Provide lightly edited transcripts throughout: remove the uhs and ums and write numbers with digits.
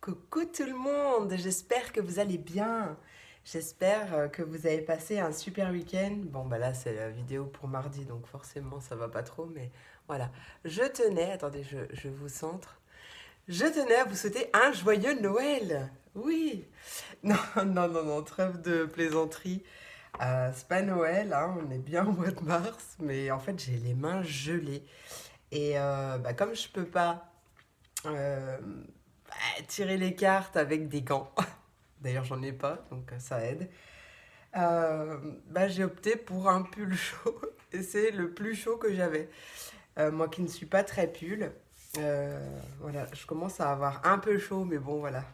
Coucou tout le monde, j'espère que vous allez bien. J'espère que vous avez passé un super week-end. Bon, bah là, c'est la vidéo pour mardi, donc forcément, ça va pas trop, mais voilà. Attendez, je vous centre. Je tenais à vous souhaiter un joyeux Noël. Oui. Non, non, non, non, trêve de plaisanterie. C'est pas Noël, hein, on est bien au mois de mars, mais en fait, j'ai les mains gelées. Et bah, comme je peux pas euh, tirer les cartes avec des gants. D'ailleurs, j'en ai pas, donc ça aide. Bah, j'ai opté pour un pull chaud et c'est le plus chaud que j'avais. Moi qui ne suis pas très pull, voilà, je commence à avoir un peu chaud, mais bon, voilà.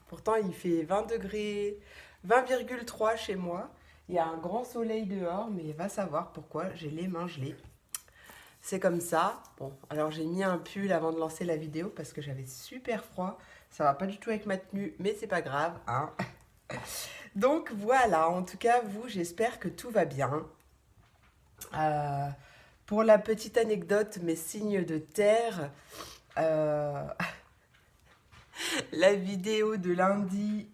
Pourtant, il fait 20 degrés, 20,3 chez moi. Il y a un grand soleil dehors, mais va savoir pourquoi j'ai les mains gelées. C'est comme ça. Bon, alors j'ai mis un pull avant de lancer la vidéo parce que j'avais super froid. Ça va pas du tout avec ma tenue, mais c'est pas grave, hein. Donc voilà, en tout cas, vous, j'espère que tout va bien. Euh, pour la petite anecdote, mes signes de terre, euh, la vidéo de lundi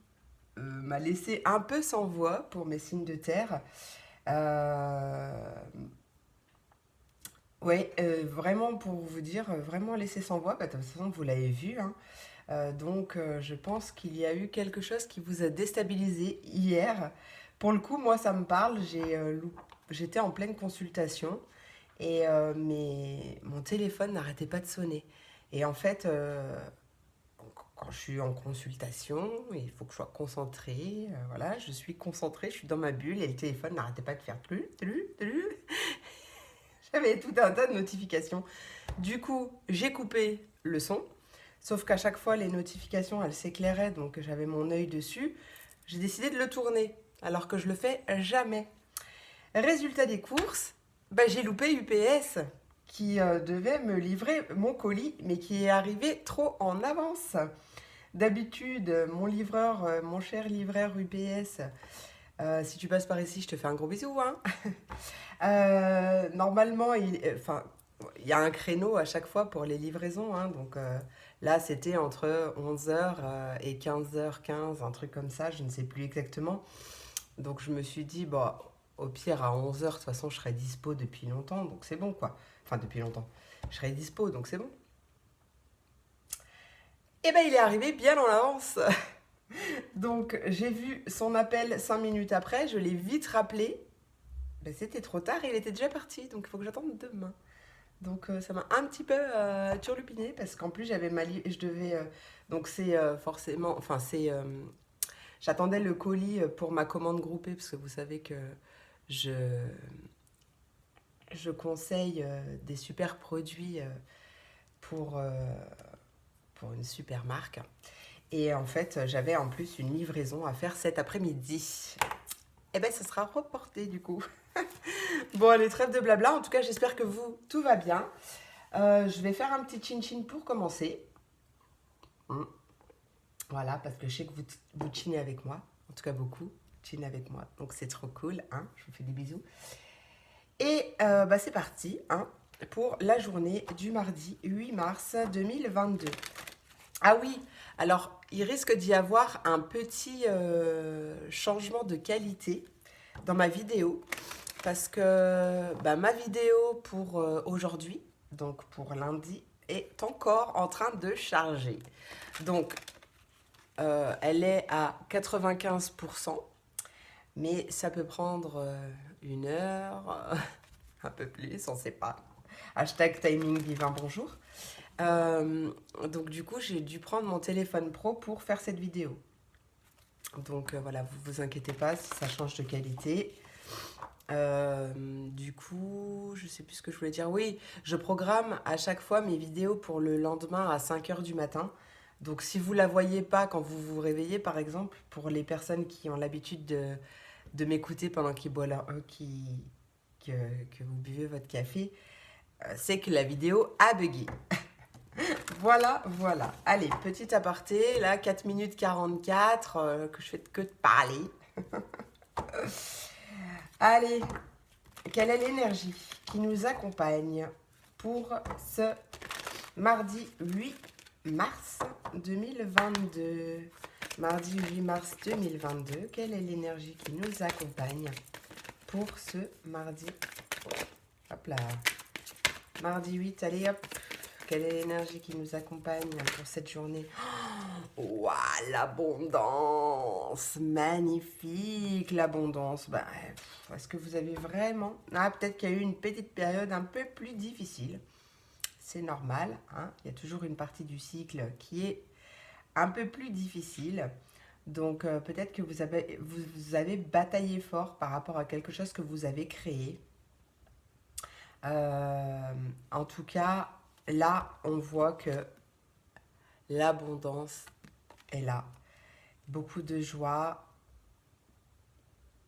m'a laissé un peu sans voix pour mes signes de terre. Euh, ouais, vraiment pour vous dire, vraiment laissé sans voix, bah, de toute façon vous l'avez vu, hein. Donc, je pense qu'il y a eu quelque chose qui vous a déstabilisé hier. Pour le coup, moi, ça me parle. J'étais en pleine consultation et mon téléphone n'arrêtait pas de sonner. Et en fait, quand je suis en consultation, il faut que je sois concentrée. Voilà, je suis concentrée, je suis dans ma bulle et le téléphone n'arrêtait pas de faire tlu, tlu, tlu. J'avais tout un tas de notifications. Du coup, j'ai coupé le son. Sauf qu'à chaque fois, les notifications, elles s'éclairaient, donc j'avais mon œil dessus. J'ai décidé de le tourner, alors que je le fais jamais. Résultat des courses, bah, j'ai loupé UPS, qui devait me livrer mon colis, mais qui est arrivé trop en avance. D'habitude, mon livreur, mon cher livreur UPS, si tu passes par ici, je te fais un gros bisou, hein. Normalement, il y a un créneau à chaque fois pour les livraisons, hein, donc là, c'était entre 11h et 15h15, un truc comme ça, je ne sais plus exactement. Donc je me suis dit, bon, au pire, à 11h, de toute façon, je serai dispo depuis longtemps, donc c'est bon, quoi. Enfin, depuis longtemps. Je serai dispo, donc c'est bon. Et ben, il est arrivé bien en avance. Donc j'ai vu son appel 5 minutes après, je l'ai vite rappelé. Ben, c'était trop tard, il était déjà parti, donc il faut que j'attende demain. Donc ça m'a un petit peu turlupiné parce qu'en plus je devais donc c'est forcément enfin c'est j'attendais le colis pour ma commande groupée parce que vous savez que je je conseille des super produits pour pour une super marque et en fait j'avais en plus une livraison à faire cet après-midi. Et ben ça sera reporté du coup. Bon, allez, trêve de blabla. En tout cas, j'espère que vous, tout va bien. Je vais faire un petit chin-chin pour commencer. Voilà, parce que je sais que vous chinez avec moi. En tout cas, beaucoup chinez avec moi. Donc, c'est trop cool. Hein, je vous fais des bisous. Et bah, c'est parti hein, pour la journée du mardi 8 mars 2022. Ah oui, alors, il risque d'y avoir un petit changement de qualité dans ma vidéo. Parce que bah, ma vidéo pour aujourd'hui, donc pour lundi, est encore en train de charger. Donc, elle est à 95%, mais ça peut prendre une heure, un peu plus, on ne sait pas. Hashtag timing divin, bonjour. Donc du coup, j'ai dû prendre mon téléphone pro pour faire cette vidéo. Donc voilà, vous vous inquiétez pas si ça change de qualité. Du coup, je sais plus ce que je voulais dire. Oui, je programme à chaque fois mes vidéos pour le lendemain à 5h du matin. Donc si vous la voyez pas quand vous vous réveillez, par exemple, pour les personnes qui ont l'habitude de m'écouter pendant que vous buvez votre café, c'est que la vidéo a bugué. Voilà, voilà. Allez, petit aparté, là, 4 minutes 44, que je fais que de parler. Allez, quelle est l'énergie qui nous accompagne pour ce mardi 8 mars 2022. Mardi 8 mars 2022. Quelle est l'énergie qui nous accompagne pour ce mardi? Hop là. Mardi 8, allez hop. Quelle est l'énergie qui nous accompagne pour cette journée? Waouh, l'abondance! Magnifique, l'abondance. Bah, est-ce que vous avez vraiment... Ah, peut-être qu'il y a eu une petite période un peu plus difficile. C'est normal, hein. Il y a toujours une partie du cycle qui est un peu plus difficile. Donc, peut-être que vous avez bataillé fort par rapport à quelque chose que vous avez créé. En tout cas, là, on voit que l'abondance est là. Beaucoup de joie,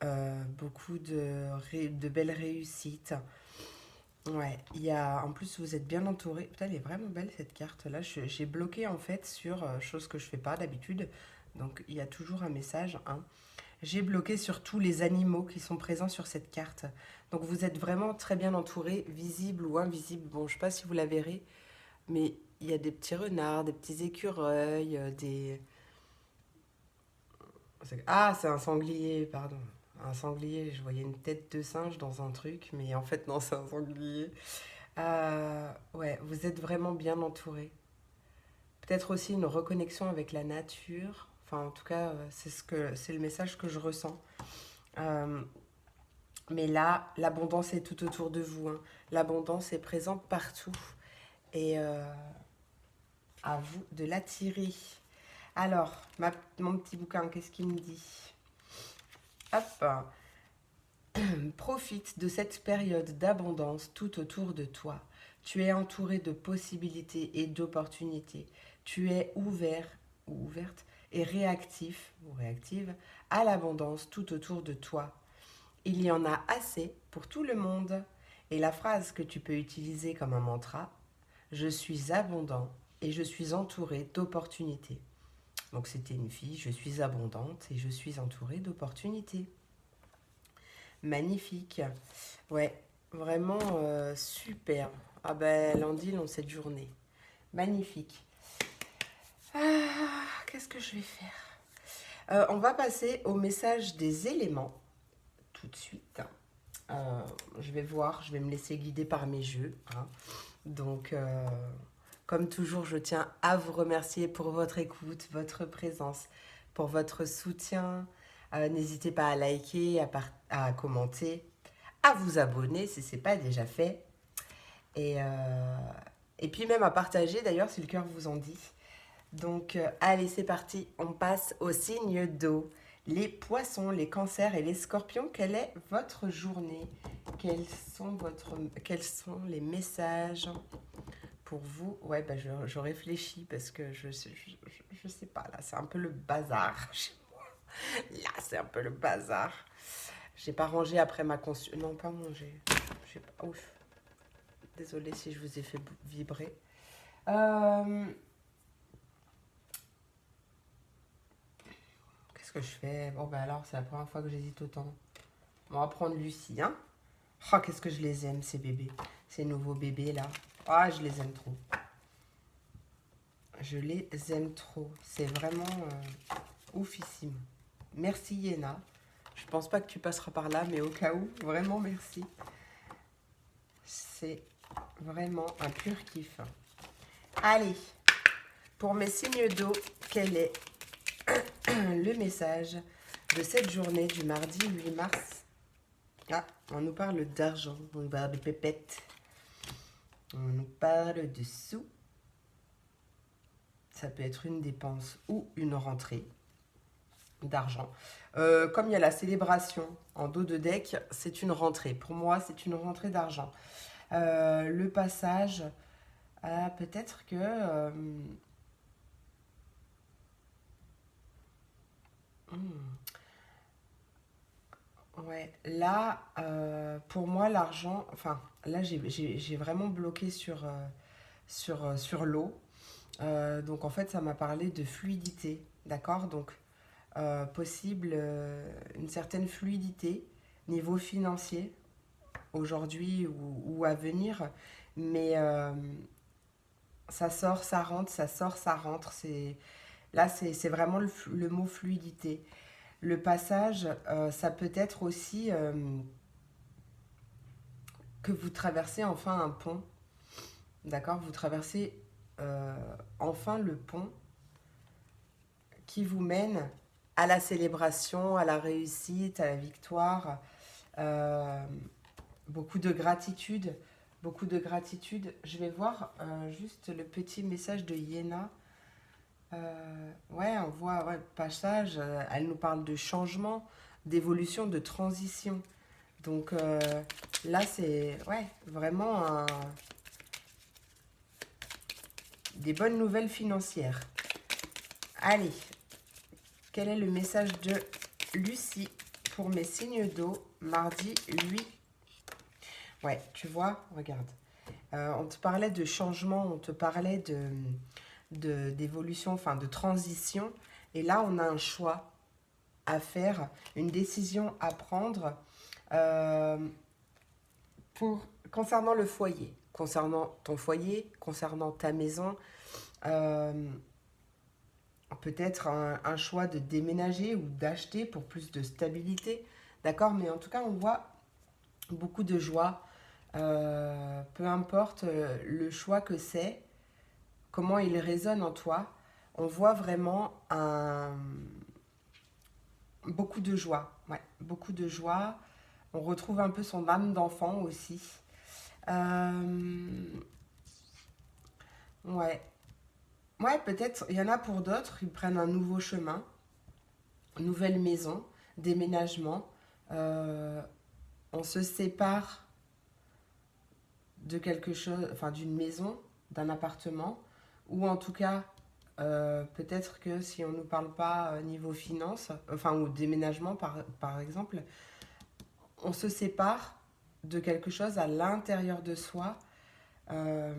beaucoup de belles réussites. Ouais, en plus, vous êtes bien entouré. Putain, elle est vraiment belle cette carte-là. J'ai bloqué en fait sur chose que je fais pas d'habitude. Donc, il y a toujours un message, hein. J'ai bloqué sur tous les animaux qui sont présents sur cette carte. Donc, vous êtes vraiment très bien entouré, visible ou invisible. Bon, je sais pas si vous la verrez, mais il y a des petits renards, des petits écureuils, des... Ah, c'est un sanglier, pardon. Un sanglier, je voyais une tête de singe dans un truc, mais en fait, non, c'est un sanglier. Ouais, vous êtes vraiment bien entouré. Peut-être aussi une reconnexion avec la nature. Enfin, en tout cas, c'est le message que je ressens. Euh, mais là, l'abondance est tout autour de vous, hein. L'abondance est présente partout. Et à vous de l'attirer. Alors, mon petit bouquin, qu'est-ce qu'il me dit? Hop. Profite de cette période d'abondance tout autour de toi. Tu es entouré de possibilités et d'opportunités. Tu es ouvert ou ouverte et réactif ou réactive à l'abondance tout autour de toi. Il y en a assez pour tout le monde. Et la phrase que tu peux utiliser comme un mantra, je suis abondant et je suis entouré d'opportunités. Donc c'était une fille, je suis abondante et je suis entourée d'opportunités. Magnifique. Ouais, vraiment super. Ah ben, lundi, long cette journée. Magnifique. Qu'est-ce que je vais faire? On va passer au message des éléments tout de suite. Je vais voir, je vais me laisser guider par mes jeux, hein. Donc, comme toujours, je tiens à vous remercier pour votre écoute, votre présence, pour votre soutien. N'hésitez pas à liker, à commenter, à vous abonner si ce n'est pas déjà fait. Et, euh, et puis même à partager d'ailleurs si le cœur vous en dit. Donc allez, c'est parti, on passe aux signes d'eau. Les poissons, les cancers et les scorpions, quelle est votre journée? Quels sont les messages pour vous? Ouais, bah, je réfléchis parce que je sais pas, là c'est un peu le bazar chez moi. Là c'est un peu le bazar. J'ai pas rangé après ma consu... Non, pas mangé. J'ai pas... Ouf. Désolée si je vous ai fait vibrer. Qu'est-ce que je fais? Bon, bah alors, c'est la première fois que j'hésite autant. On va prendre Lucie, hein. Oh, qu'est-ce que je les aime, ces bébés. Ces nouveaux bébés, là. Ah, je les aime trop. Je les aime trop. C'est vraiment oufissime. Merci, Yéna. Je pense pas que tu passeras par là, mais au cas où, vraiment merci. C'est vraiment un pur kiff. Allez, pour mes signes d'eau, quel est le message de cette journée du mardi 8 mars? Ah, on nous parle d'argent, on nous parle de pépettes, on nous parle de sous. Ça peut être une dépense ou une rentrée d'argent. Comme il y a la célébration en dos de deck, c'est une rentrée. Pour moi, c'est une rentrée d'argent. Le passage, peut-être que... ouais, là, pour moi, l'argent... Enfin, là, j'ai vraiment bloqué sur l'eau. Donc, en fait, ça m'a parlé de fluidité, d'accord? Donc, possible une certaine fluidité niveau financier – aujourd'hui ou à venir, mais Ça sort, ça rentre, ça sort, ça rentre. Là, c'est vraiment le mot fluidité. Le passage, ça peut être aussi que vous traversez enfin un pont. D'accord? Vous traversez enfin le pont qui vous mène à la célébration, à la réussite, à la victoire. Euh, beaucoup de gratitude. Beaucoup de gratitude. Je vais voir juste le petit message de Yéna. Ouais, on voit ouais, passage. Elle nous parle de changement, d'évolution, de transition. Donc là, c'est ouais, vraiment des bonnes nouvelles financières. Allez, quel est le message de Lucie pour mes signes d'eau mardi 8? Ouais, tu vois, regarde. On te parlait de changement, on te parlait d'évolution, enfin de transition. Et là, on a un choix à faire, une décision à prendre euh, concernant le foyer, concernant ton foyer, concernant ta maison. Euh, Peut-être un choix de déménager ou d'acheter pour plus de stabilité. D'accord? Mais en tout cas, on voit beaucoup de joie. Peu importe le choix que c'est, comment il résonne en toi, on voit vraiment beaucoup de joie. Ouais, beaucoup de joie. On retrouve un peu son âme d'enfant aussi. Euh, ouais. Ouais, peut-être, il y en a pour d'autres, ils prennent un nouveau chemin, nouvelle maison, déménagement. Euh, on se sépare de quelque chose, enfin d'une maison, d'un appartement, ou en tout cas, peut-être que si on ne nous parle pas niveau finance, enfin ou déménagement par exemple, on se sépare de quelque chose à l'intérieur de soi euh,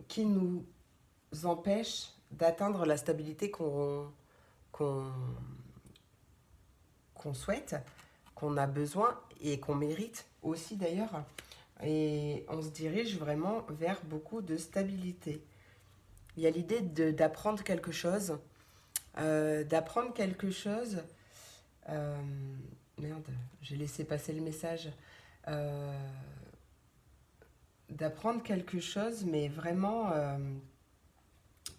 qui nous empêche d'atteindre la stabilité qu'on qu'on souhaite, qu'on a besoin et qu'on mérite aussi d'ailleurs. Et on se dirige vraiment vers beaucoup de stabilité. Il y a l'idée d'apprendre quelque chose. D'apprendre quelque chose. euh, Merde, j'ai laissé passer le message. Euh, D'apprendre quelque chose, mais vraiment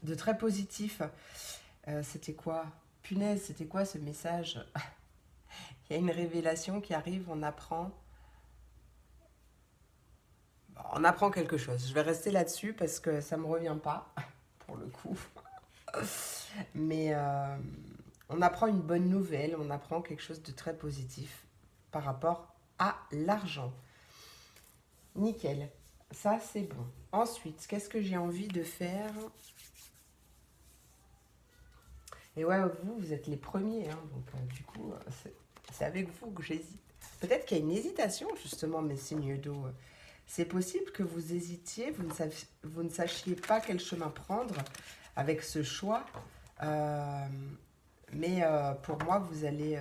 de très positif. C'était quoi? Punaise, c'était quoi ce message? Il y a une révélation qui arrive, on apprend quelque chose. Je vais rester là-dessus parce que ça ne me revient pas, pour le coup. Mais on apprend une bonne nouvelle, on apprend quelque chose de très positif par rapport à l'argent. Nickel. Ça, c'est bon. Ensuite, qu'est-ce que j'ai envie de faire? Et ouais, vous êtes les premiers. Hein, donc, du coup, c'est avec vous que j'hésite. Peut-être qu'il y a une hésitation, justement, mes signes d'eau. C'est possible que vous hésitiez, vous ne sachiez pas quel chemin prendre avec ce choix. Euh, mais pour moi, vous allez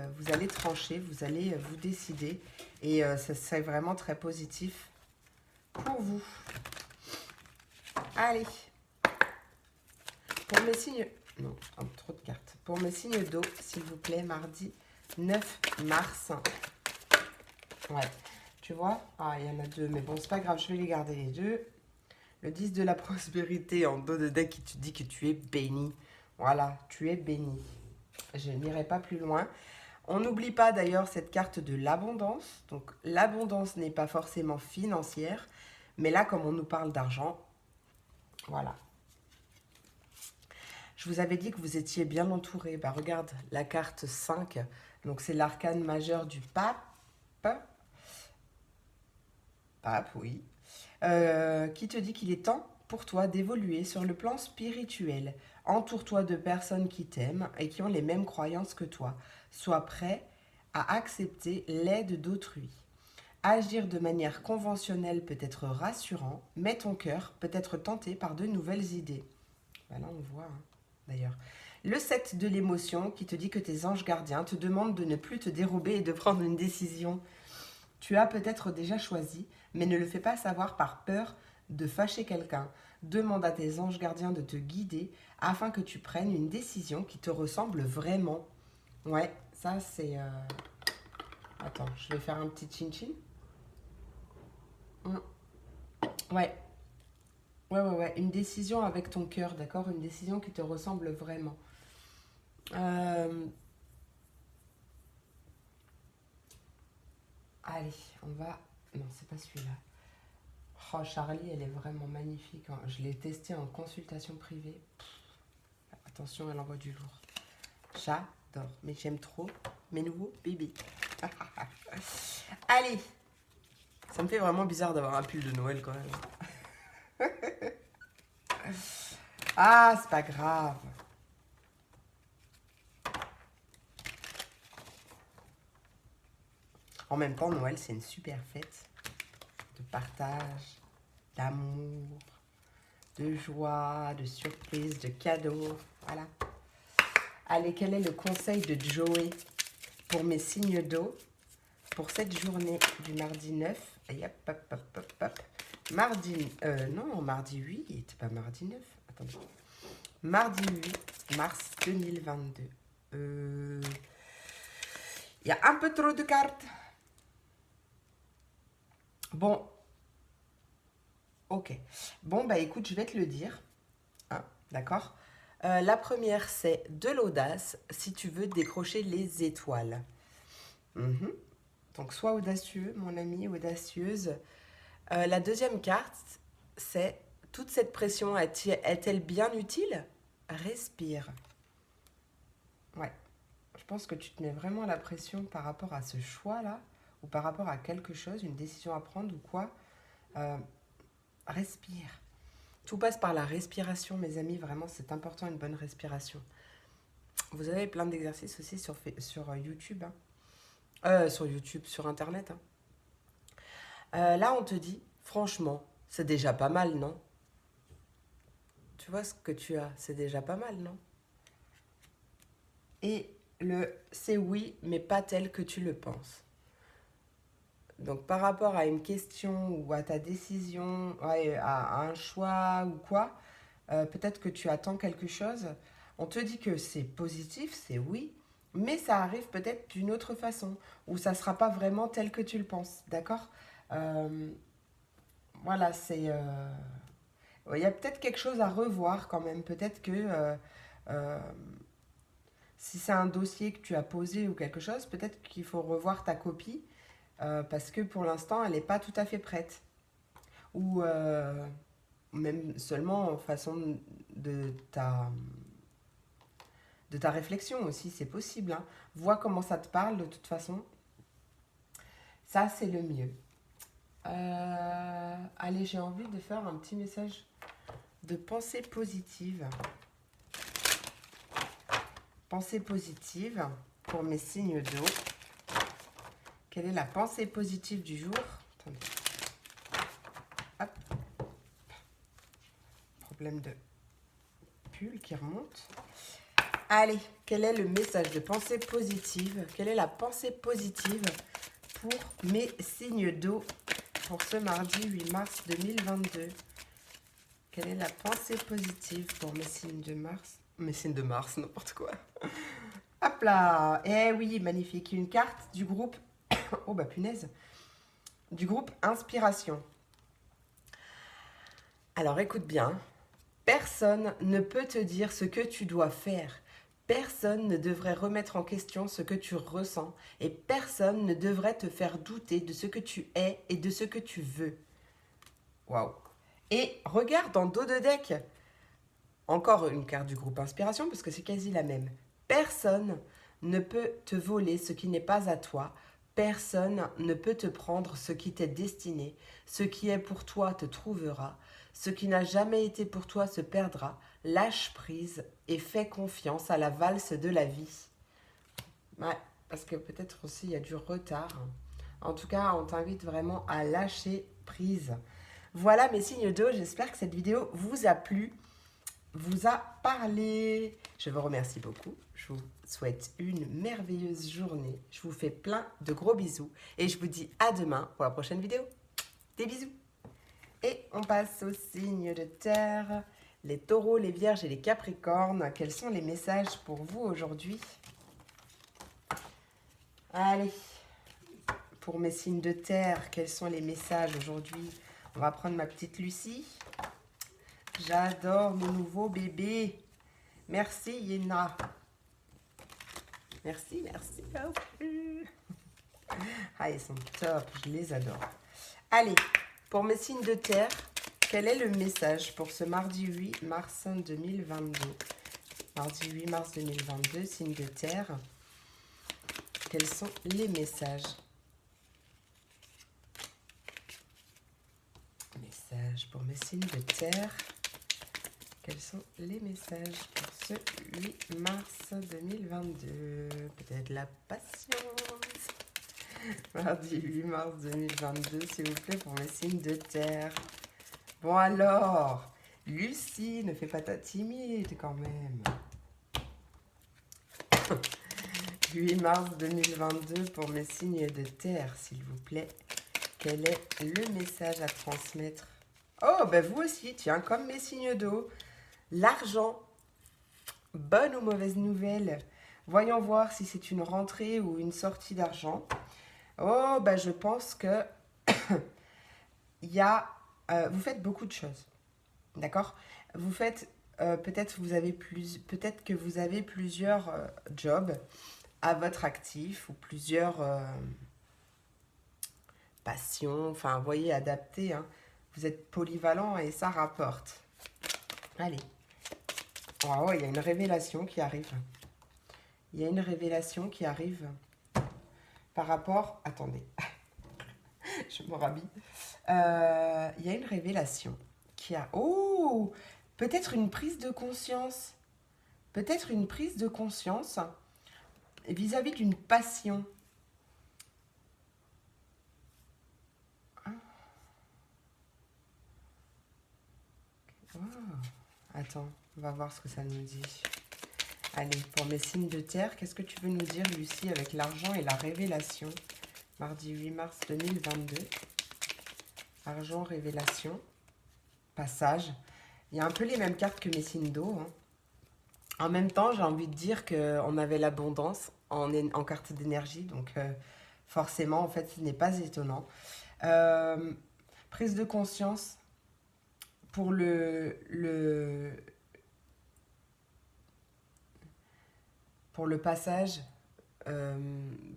trancher, vous allez vous décider. Et ça serait vraiment très positif pour vous. Allez, pour mes signes... Non, trop de cartes. Pour mes signes d'eau, s'il vous plaît, mardi 9 mars. Ouais, tu vois? Ah, il y en a deux, mais bon, c'est pas grave, je vais les garder les deux. Le 10 de la prospérité en dos de deck qui te dit que tu es béni. Voilà, tu es béni. Je n'irai pas plus loin. On n'oublie pas d'ailleurs cette carte de l'abondance. Donc l'abondance n'est pas forcément financière, mais là, comme on nous parle d'argent, voilà. Je vous avais dit que vous étiez bien entouré. Bah, regarde la carte 5. Donc c'est l'arcane majeur du pape. Pape, oui. Qui te dit qu'il est temps pour toi d'évoluer sur le plan spirituel. Entoure-toi de personnes qui t'aiment et qui ont les mêmes croyances que toi. Sois prêt à accepter l'aide d'autrui. Agir de manière conventionnelle peut être rassurant, mais ton cœur peut être tenté par de nouvelles idées. Ben là, on voit, hein, d'ailleurs. Le 7 de l'émotion qui te dit que tes anges gardiens te demandent de ne plus te dérober et de prendre une décision. Tu as peut-être déjà choisi, mais ne le fais pas savoir par peur de fâcher quelqu'un. Demande à tes anges gardiens de te guider afin que tu prennes une décision qui te ressemble vraiment. Ouais, ça c'est... Attends, je vais faire un petit chin-chin. Ouais. Ouais. Une décision avec ton cœur, d'accord? Une décision qui te ressemble vraiment. Euh, Allez, on va... Non, c'est pas celui-là. Oh, Charlie, elle est vraiment magnifique, hein. Je l'ai testée en consultation privée. Attention, elle envoie du lourd. J'adore, mais j'aime trop mes nouveaux bébés. Allez, ça me fait vraiment bizarre d'avoir un pull de Noël quand même. Ah, c'est pas grave. En même temps, Noël, c'est une super fête de partage, d'amour, de joie, de surprise, de cadeaux. Voilà. Allez, quel est le conseil de Joey pour mes signes d'eau pour cette journée du mardi 9? Et hop. Mardi 8, pas mardi 9. Attendez. Mardi 8 mars 2022. Il y a un peu trop de cartes. Bon. Ok. Bon, bah écoute, je vais te le dire. Hein, d'accord? La première, c'est de l'audace si tu veux décrocher les étoiles. Donc, sois audacieux, mon ami, audacieuse. La deuxième carte, c'est toute cette pression est-elle bien utile? Respire. Ouais. Je pense que tu te mets vraiment la pression par rapport à ce choix-là, ou par rapport à quelque chose, une décision à prendre ou quoi. Respire. Tout passe par la respiration, mes amis. Vraiment, c'est important, une bonne respiration. Vous avez plein d'exercices aussi sur YouTube. Sur YouTube, sur Internet. Là, on te dit, franchement, c'est déjà pas mal, non? Tu vois ce que tu as, c'est déjà pas mal, non? Et le c'est oui, mais pas tel que tu le penses. Donc, par rapport à une question ou à ta décision, ouais, à un choix ou quoi, peut-être que tu attends quelque chose. On te dit que c'est positif, c'est oui, mais ça arrive peut-être d'une autre façon, ou ça ne sera pas vraiment tel que tu le penses, d'accord? Euh, voilà, c'est... il y a peut-être quelque chose à revoir quand même. Peut-être que euh, si c'est un dossier que tu as posé ou quelque chose, peut-être qu'il faut revoir ta copie parce que pour l'instant, elle n'est pas tout à fait prête. Ou même seulement en façon de de ta réflexion aussi, c'est possible. Hein. Vois comment ça te parle de toute façon. Ça, c'est le mieux. Allez, j'ai envie de faire un petit message de pensée positive. Pensée positive pour mes signes d'eau. Quelle est la pensée positive du jour? Attendez. Hop. Problème de pull qui remonte. Allez, quel est le message de pensée positive? Quelle est la pensée positive pour mes signes d'eau pour ce mardi 8 mars 2022? Quelle est la pensée positive pour mes signes de mars? Mes signes de mars, n'importe quoi. Hop là! Eh oui, magnifique. Une carte du groupe... Oh bah punaise! Du groupe Inspiration. Alors écoute bien. Personne ne peut te dire ce que tu dois faire. Personne ne devrait remettre en question ce que tu ressens. Et personne ne devrait te faire douter de ce que tu es et de ce que tu veux. Waouh! Et regarde dans dos de deck. Encore une carte du groupe Inspiration parce que c'est quasi la même. Personne ne peut te voler ce qui n'est pas à toi. Personne ne peut te prendre ce qui t'est destiné. Ce qui est pour toi te trouvera. Ce qui n'a jamais été pour toi se perdra. Lâche prise et fais confiance à la valse de la vie. Ouais, parce que peut-être aussi il y a du retard. En tout cas, on t'invite vraiment à lâcher prise. Voilà mes signes d'eau. J'espère que cette vidéo vous a plu, vous a parlé. Je vous remercie beaucoup. Je vous souhaite une merveilleuse journée. Je vous fais plein de gros bisous. Et je vous dis à demain pour la prochaine vidéo. Des bisous. Et on passe aux signes de terre. Les taureaux, les vierges et les capricornes. Quels sont les messages pour vous aujourd'hui? Allez, pour mes signes de terre, quels sont les messages aujourd'hui? On va prendre ma petite Lucie. J'adore nos nouveaux bébés. Merci Yéna. Merci, merci. Ah, ils sont top, je les adore. Allez, pour mes signes de terre, quel est le message pour ce mardi 8 mars 2022? Mardi 8 mars 2022, signe de terre. Quels sont les messages? Messages pour mes signes de terre. Quels sont les messages pour ce 8 mars 2022? Peut-être la patience. Mardi 8 mars 2022, s'il vous plaît, pour mes signes de terre. Bon alors, Lucie, ne fais pas ta timide quand même. 8 mars 2022 pour mes signes de terre, s'il vous plaît. Quel est le message à transmettre? Oh, ben vous aussi, tiens, comme mes signes d'eau. L'argent. Bonne ou mauvaise nouvelle? Voyons voir si c'est une rentrée ou une sortie d'argent. Oh, ben je pense que il y a, vous faites beaucoup de choses, d'accord? Vous faites, peut-être que vous avez plusieurs jobs à votre actif ou plusieurs passions, enfin, vous voyez, adaptés, hein. Vous êtes polyvalent et ça rapporte. Allez. Oh, il y a une révélation qui arrive. Il y a une révélation qui arrive par rapport... Attendez, je me rhabille. Il y a une révélation qui a... Oh, peut-être une prise de conscience. Peut-être une prise de conscience vis-à-vis d'une passion. Oh. Attends, on va voir ce que ça nous dit. Allez, pour mes signes de terre, qu'est-ce que tu veux nous dire, Lucie, avec l'argent et la révélation? Mardi 8 mars 2022. Argent, révélation, passage. Il y a un peu les mêmes cartes que mes signes d'eau, hein. En même temps, j'ai envie de dire qu'on avait l'abondance en carte d'énergie, donc forcément, en fait, ce n'est pas étonnant. Prise de conscience pour pour le passage,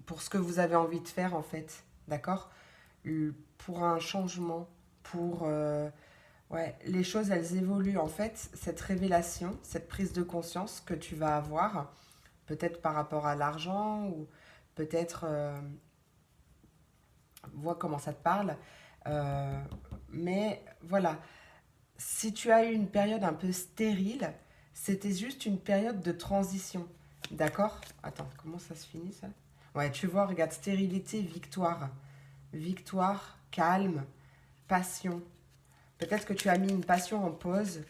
pour ce que vous avez envie de faire, en fait, d'accord? Pour un changement, pour... ouais, les choses, elles évoluent, en fait. Cette révélation, cette prise de conscience que tu vas avoir, peut-être par rapport à l'argent, ou peut-être... vois comment ça te parle. Mais voilà, si tu as eu une période un peu stérile, c'était juste une période de transition. D'accord? Attends, comment ça se finit ça? Ouais, tu vois, regarde, stérilité, victoire. Victoire, calme, passion. Peut-être que tu as mis une passion en pause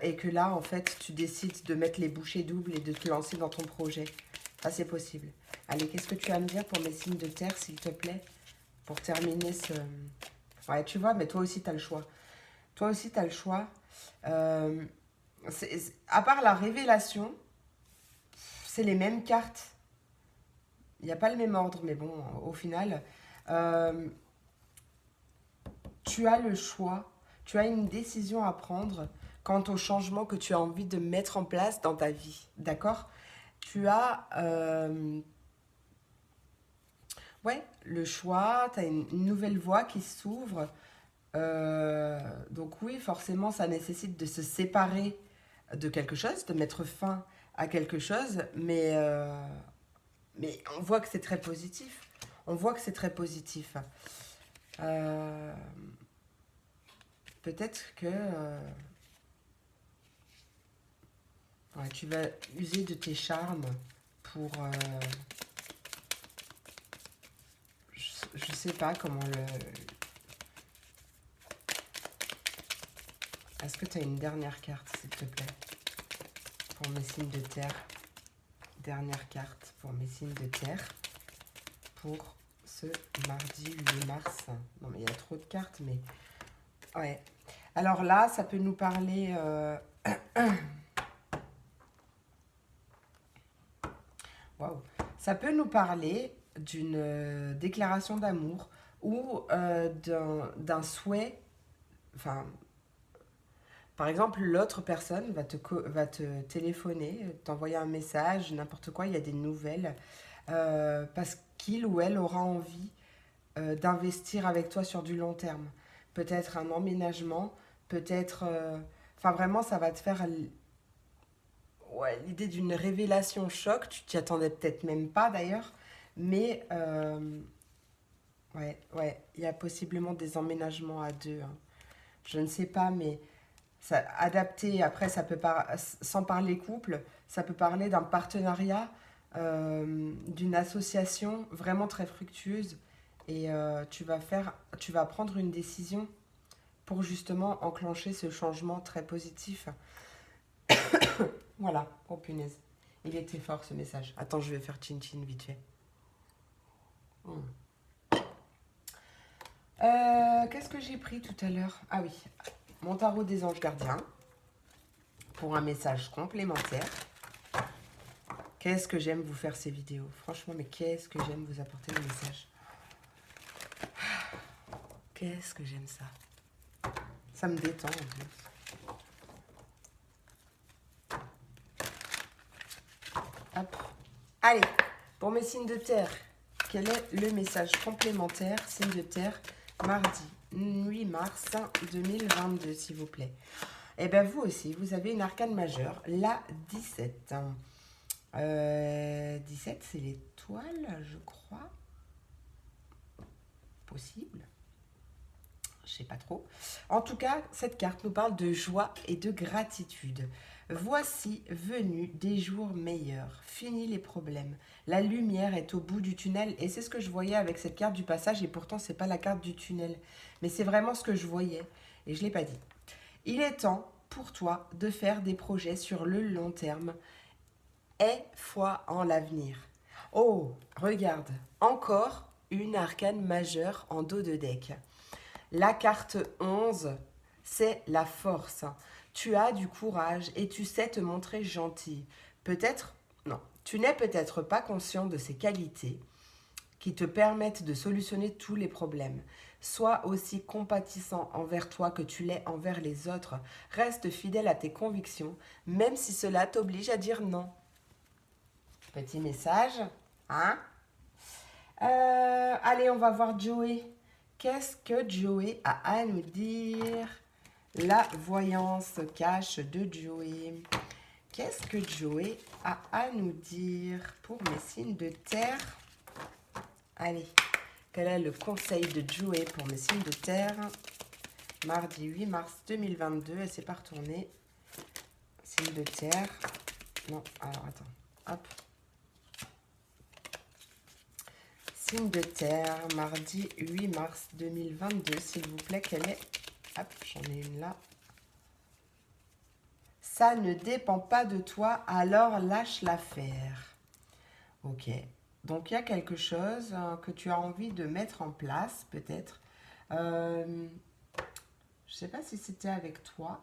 et que là, en fait, tu décides de mettre les bouchées doubles et de te lancer dans ton projet. Ça, c'est possible. Allez, qu'est-ce que tu as à me dire pour mes signes de terre, s'il te plaît? Pour terminer ce... Ouais, tu vois, mais toi aussi, tu as le choix. Toi aussi, tu as le choix. À part la révélation, c'est les mêmes cartes. Il n'y a pas le même ordre, mais bon, au final, tu as le choix. Tu as une décision à prendre quant au changement que tu as envie de mettre en place dans ta vie. D'accord? Tu as... ouais, le choix, tu as une nouvelle voie qui s'ouvre. Donc oui, forcément, ça nécessite de se séparer de quelque chose, de mettre fin à quelque chose, mais on voit que c'est très positif. On voit que c'est très positif. Euh, Peut-être que ouais, tu vas user de tes charmes pour... je sais pas comment le... Est-ce que tu as une dernière carte, s'il te plaît, pour mes signes de terre? Dernière carte pour mes signes de terre pour ce mardi 8 mars. Non, mais il y a trop de cartes, mais... Ouais. Alors là, ça peut nous parler... Waouh. Ça peut nous parler d'une déclaration d'amour ou d'un souhait. Enfin, par exemple, l'autre personne va te téléphoner, t'envoyer un message, n'importe quoi, il y a des nouvelles, parce qu'il ou elle aura envie d'investir avec toi sur du long terme. Peut-être un emménagement, peut-être... Enfin, vraiment, ça va te faire ouais, l'idée d'une révélation choc. Tu t'y attendais peut-être même pas d'ailleurs. Mais ouais, ouais, il y a possiblement des emménagements à deux, hein. Je ne sais pas, mais ça, adapté, après, ça peut pas, sans parler couple, ça peut parler d'un partenariat, d'une association vraiment très fructueuse. Et tu vas prendre une décision pour justement enclencher ce changement très positif. Voilà, oh punaise. Il était fort ce message. Attends, je vais faire chin-chin vite fait. Hmm. Qu'est-ce que j'ai pris tout à l'heure? Ah oui, mon tarot des anges gardiens pour un message complémentaire. Qu'est-ce que j'aime vous faire ces vidéos. Franchement, mais qu'est-ce que j'aime vous apporter des messages. Qu'est-ce que j'aime ça. Ça me détend en plus. Hop. Allez, pour mes signes de terre, quel est le message complémentaire, signe de terre, mardi 8 mars 2022, s'il vous plaît. Et bien vous aussi, vous avez une arcane majeure, la 17. 17, c'est l'étoile, je crois. Possible. Je sais pas trop. En tout cas, cette carte nous parle de joie et de gratitude. Voici venus des jours meilleurs. Fini les problèmes. La lumière est au bout du tunnel. Et c'est ce que je voyais avec cette carte du passage. Et pourtant, c'est pas la carte du tunnel. Mais c'est vraiment ce que je voyais. Et je ne l'ai pas dit. Il est temps pour toi de faire des projets sur le long terme. Aie foi en l'avenir. Oh, regarde. Encore une arcane majeure en dos de deck. La carte 11, c'est la force. Tu as du courage et tu sais te montrer gentil. Peut-être, non, tu n'es peut-être pas conscient de ces qualités qui te permettent de solutionner tous les problèmes. Sois aussi compatissant envers toi que tu l'es envers les autres. Reste fidèle à tes convictions, même si cela t'oblige à dire non. Petit message, hein? Allez, on va voir Joey. Qu'est-ce que Joey a à nous dire? La voyance cache de Joey. Qu'est-ce que Joey a à nous dire pour mes signes de terre? Allez, quel est le conseil de Joey pour mes signes de terre? Mardi 8 mars 2022, et c'est pas retourné. Signe de terre. Non, alors attends. Hop. Signe de terre, mardi 8 mars 2022, s'il vous plaît, quelle est... Hop, j'en ai une là. Ça ne dépend pas de toi, alors lâche l'affaire. Ok, donc il y a quelque chose que tu as envie de mettre en place, peut-être. Je ne sais pas si c'était avec toi,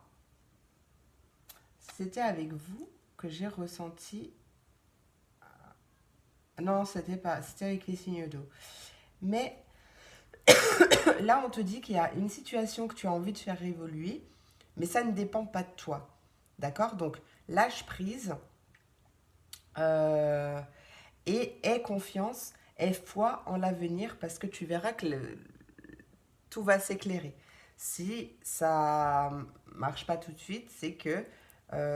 si c'était avec vous que j'ai ressenti... Non, c'était pas, c'était avec les signes d'eau. Mais là, on te dit qu'il y a une situation que tu as envie de faire évoluer, mais ça ne dépend pas de toi. D'accord? Donc, lâche prise et aie confiance, aie foi en l'avenir parce que tu verras que tout va s'éclairer. Si ça marche pas tout de suite, c'est que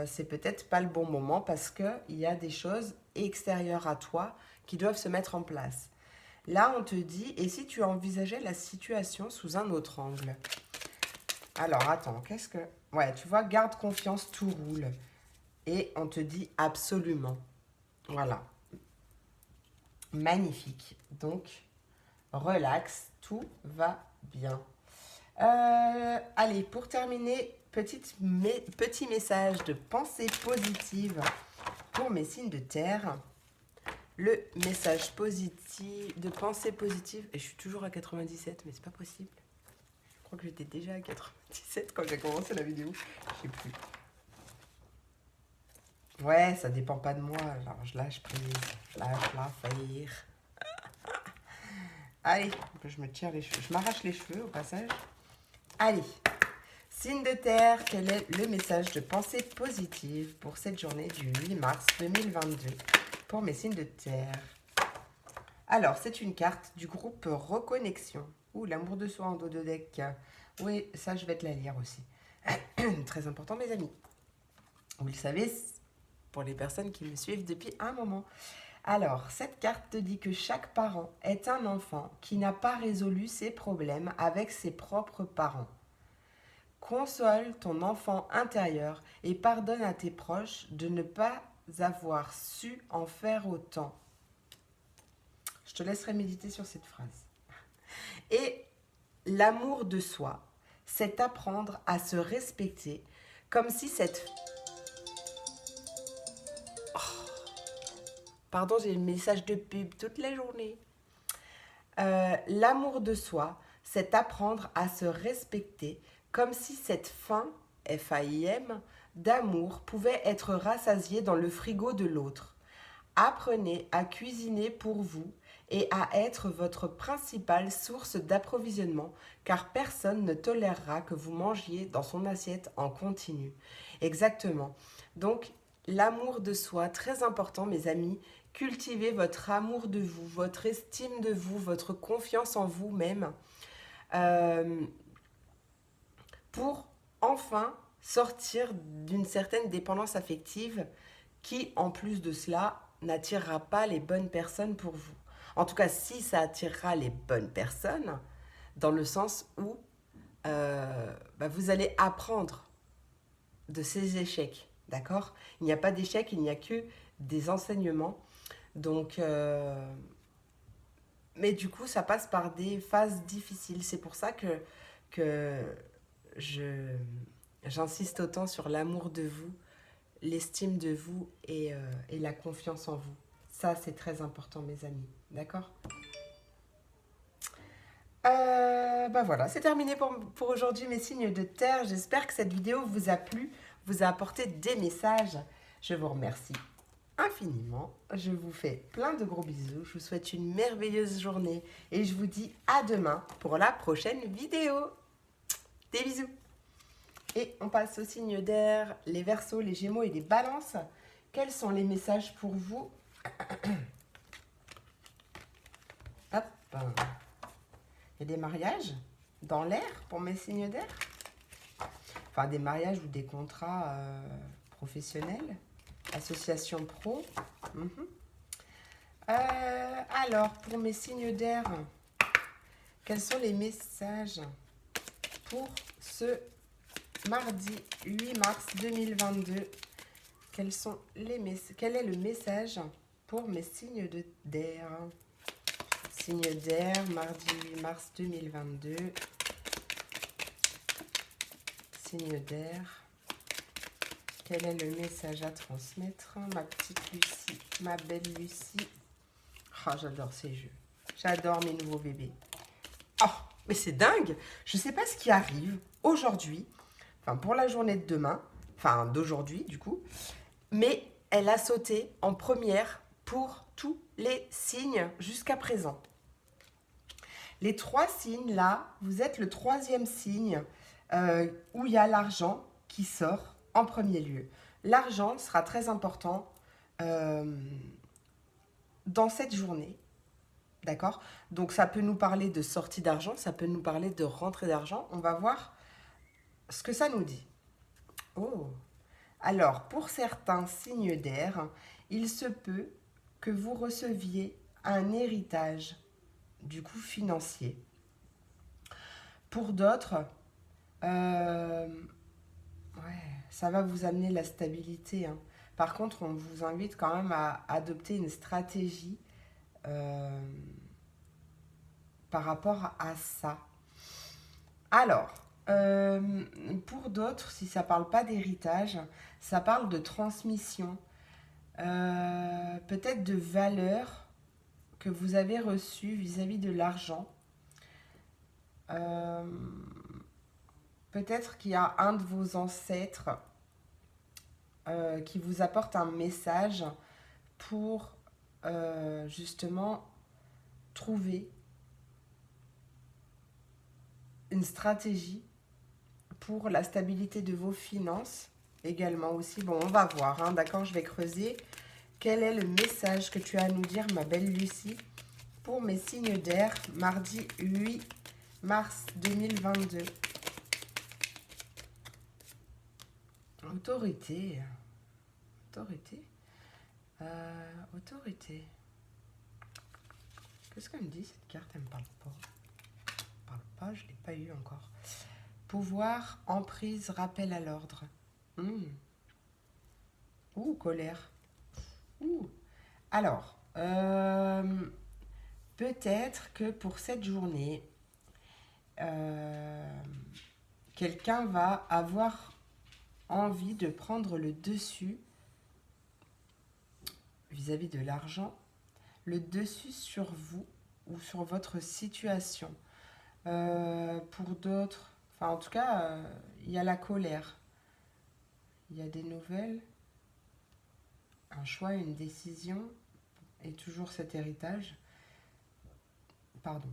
c'est peut-être pas le bon moment parce qu'il y a des choses extérieures à toi qui doivent se mettre en place. Là, on te dit, et si tu envisageais la situation sous un autre angle? Alors, attends, qu'est-ce que... Ouais, tu vois, garde confiance, tout roule. Et on te dit absolument. Voilà. Magnifique. Donc, relax, tout va bien. Allez, pour terminer, petit message de pensée positive pour mes signes de terre. Le message positif, de pensée positive, et je suis toujours à 97, mais c'est pas possible. crois que j'étais déjà à 97 quand j'ai commencé la vidéo. Je sais plus. Ouais, ça dépend pas de moi. Alors, je lâche prise. Je lâche l'affaire. Allez, je me tire les cheveux. Je m'arrache les cheveux au passage. Allez. Signe de terre, quel est le message de pensée positive pour cette journée du 8 mars 2022 pour mes signes de terre? Alors, c'est une carte du groupe Reconnexion. Ouh, l'amour de soi en dos de deck. Oui, ça, je vais te la lire aussi. Très important, mes amis. Vous le savez, pour les personnes qui me suivent depuis un moment. Alors, cette carte te dit que chaque parent est un enfant qui n'a pas résolu ses problèmes avec ses propres parents. Console ton enfant intérieur et pardonne à tes proches de ne pas avoir su en faire autant. Je te laisserai méditer sur cette phrase. Et l'amour de soi, c'est apprendre à se respecter comme si cette... Oh, pardon, j'ai le message de pub toute la journée. L'amour de soi, c'est apprendre à se respecter comme si cette faim, F-A-I-M, d'amour pouvait être rassasiée dans le frigo de l'autre. Apprenez à cuisiner pour vous et à être votre principale source d'approvisionnement, car personne ne tolérera que vous mangiez dans son assiette en continu. Exactement. Donc, l'amour de soi, très important, mes amis. Cultivez votre amour de vous, votre estime de vous, votre confiance en vous-même, pour enfin sortir d'une certaine dépendance affective qui, en plus de cela, n'attirera pas les bonnes personnes pour vous. En tout cas, si ça attirera les bonnes personnes, dans le sens où vous allez apprendre de ces échecs, d'accord? Il n'y a pas d'échecs, il n'y a que des enseignements. Donc, mais du coup, ça passe par des phases difficiles. C'est pour ça que j'insiste autant sur l'amour de vous, l'estime de vous et la confiance en vous. Ça, c'est très important, mes amis. D'accord? Voilà, c'est terminé pour aujourd'hui, mes signes de terre. J'espère que cette vidéo vous a plu, vous a apporté des messages. Je vous remercie infiniment. Je vous fais plein de gros bisous. Je vous souhaite une merveilleuse journée et je vous dis à demain pour la prochaine vidéo. Des bisous. Et on passe aux signes d'air, les Verseaux, les Gémeaux et les Balances. Quels sont les messages pour vous? Hop. Il y a des mariages dans l'air pour mes signes d'air. Enfin, des mariages ou des contrats professionnels. Association pro. Alors, pour mes signes d'air, quels sont les messages pour ce mardi 8 mars 2022? Quel est le message pour mes signes d'air? Signe d'air, mardi 8 mars 2022. Signe d'air. Quel est le message à transmettre? Ma petite Lucie, ma belle Lucie. Ah, j'adore ces jeux. J'adore mes nouveaux bébés. Oh, mais c'est dingue! Je ne sais pas ce qui arrive aujourd'hui, enfin pour la journée de demain, enfin d'aujourd'hui du coup, mais elle a sauté en première pour tous les signes jusqu'à présent. Les 3 signes là, vous êtes le 3e signe où il y a l'argent qui sort en premier lieu. L'argent sera très important dans cette journée. D'accord? Donc ça peut nous parler de sortie d'argent, ça peut nous parler de rentrée d'argent. On va voir ce que ça nous dit. Oh! Alors, pour certains signes d'air, il se peut que vous receviez un héritage, du coup financier. Pour d'autres, ça va vous amener la stabilité, hein. Par contre, on vous invite quand même à adopter une stratégie par rapport à ça. Alors, pour d'autres, si ça ne parle pas d'héritage, ça parle de transmission, peut-être de valeurs que vous avez reçues vis-à-vis de l'argent. peut-être qu'il y a un de vos ancêtres qui vous apporte un message pour justement trouver une stratégie pour la stabilité de vos finances également aussi. Bon, on va voir, hein, d'accord, je vais creuser. Quel est le message que tu as à nous dire, ma belle Lucie, pour mes signes d'air, mardi 8 mars 2022. Autorité. Autorité. Autorité. Qu'est-ce qu'elle me dit, cette carte? Elle me parle pas. Elle me parle pas, je ne l'ai pas eu encore. Pouvoir, emprise, rappel à l'ordre. Ouh, colère. Ouh. Alors, peut-être que pour cette journée, quelqu'un va avoir envie de prendre le dessus vis-à-vis de l'argent, le dessus sur vous ou sur votre situation. Pour d'autres, enfin en tout cas, il y a la colère, il y a des nouvelles, un choix, une décision et toujours cet héritage. Pardon.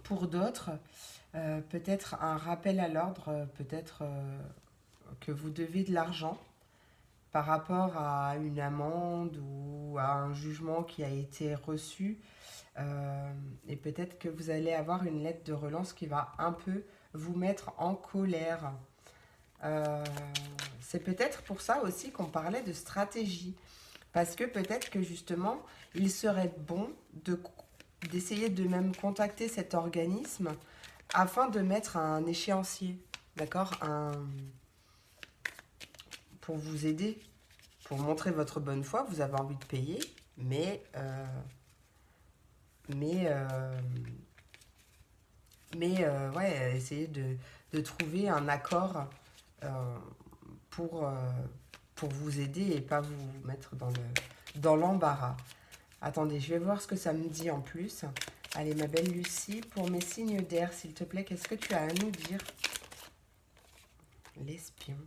Pour d'autres, peut-être un rappel à l'ordre, peut-être que vous devez de l'argent par rapport à une amende ou à un jugement qui a été reçu. Et peut-être que vous allez avoir une lettre de relance qui va un peu vous mettre en colère. C'est peut-être pour ça aussi qu'on parlait de stratégie. Parce que peut-être que justement, il serait bon d'essayer de même contacter cet organisme afin de mettre un échéancier, d'accord, pour vous aider, pour montrer votre bonne foi. Vous avez envie de payer, mais ouais, essayer de trouver un accord euh, pour, euh, pour vous aider et pas vous mettre dans l'embarras. Attendez, je vais voir ce que ça me dit en plus. Allez, ma belle Lucie, pour mes signes d'air, s'il te plaît, qu'est-ce que tu as à nous dire? L'espion.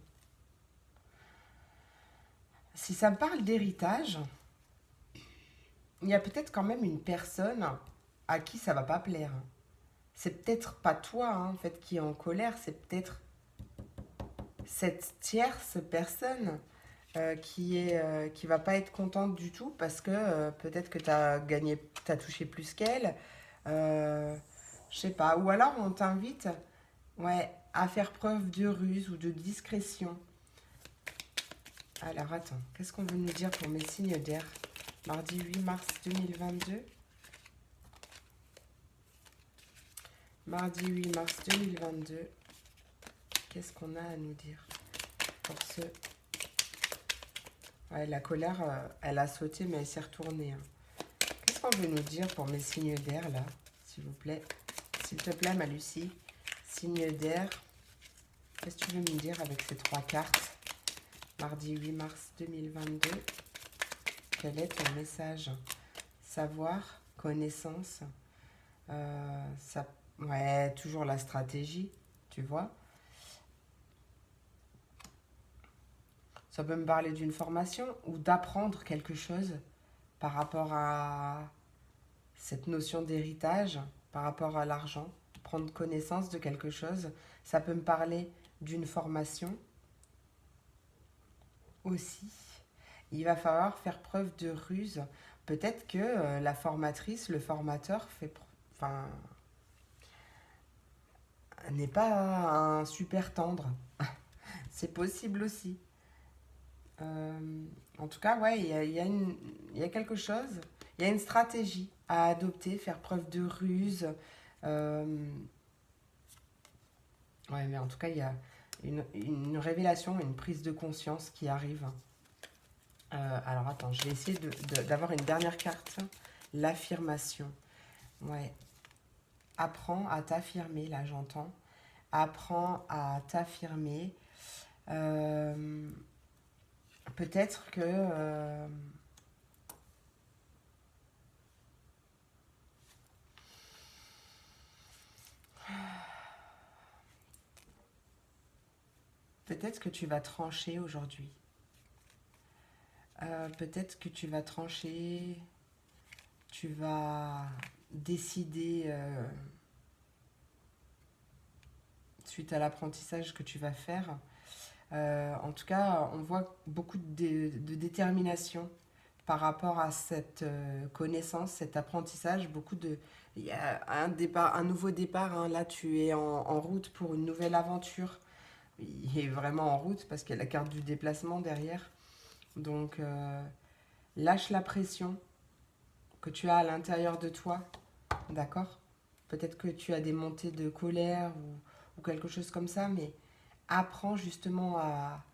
Si ça me parle d'héritage, il y a peut-être quand même une personne à qui ça va pas plaire. C'est peut-être pas toi, hein, en fait, qui est en colère, c'est peut-être cette tierce personne qui va pas être contente du tout parce que peut-être que tu as gagné, tu as touché plus qu'elle. Je sais pas. Ou alors on t'invite, ouais, à faire preuve de ruse ou de discrétion. Alors attends, qu'est-ce qu'on veut nous dire pour mes signes d'air? Mardi 8 mars 2022. Mardi 8 mars 2022. Qu'est-ce qu'on a à nous dire pour ce... Ouais, la colère, elle a sauté, mais elle s'est retournée. Hein. Qu'est-ce qu'on veut nous dire pour mes signes d'air, là, s'il vous plaît? S'il te plaît, ma Lucie. Signe d'air. Qu'est-ce que tu veux me dire avec ces trois cartes? Mardi 8 mars 2022. Quel est ton message? Savoir, connaissance. Ouais, toujours la stratégie, tu vois. Ça peut me parler d'une formation ou d'apprendre quelque chose par rapport à cette notion d'héritage, par rapport à l'argent, prendre connaissance de quelque chose. Ça peut me parler d'une formation aussi. Il va falloir faire preuve de ruse. Peut-être que la formatrice, le formateur enfin, n'est pas un super tendre. C'est possible aussi. En tout cas, ouais, il y a quelque chose, il y a une stratégie à adopter, faire preuve de ruse. Ouais, mais en tout cas, il y a une révélation, une prise de conscience qui arrive. Alors attends, je vais essayer d'avoir une dernière carte. L'affirmation. Ouais. Apprends à t'affirmer, là j'entends. Apprends à t'affirmer. Peut-être que... Peut-être que tu vas trancher aujourd'hui. Peut-être que tu vas trancher, tu vas décider, suite à l'apprentissage que tu vas faire. En tout cas, on voit beaucoup de détermination par rapport à cette connaissance, cet apprentissage. Il y a un départ, un nouveau départ, hein. Là, tu es en route pour une nouvelle aventure. Il est vraiment en route parce qu'il y a la carte du déplacement derrière. Donc, lâche la pression que tu as à l'intérieur de toi, d'accord? Peut-être que tu as des montées de colère ou quelque chose comme ça, mais apprends justement à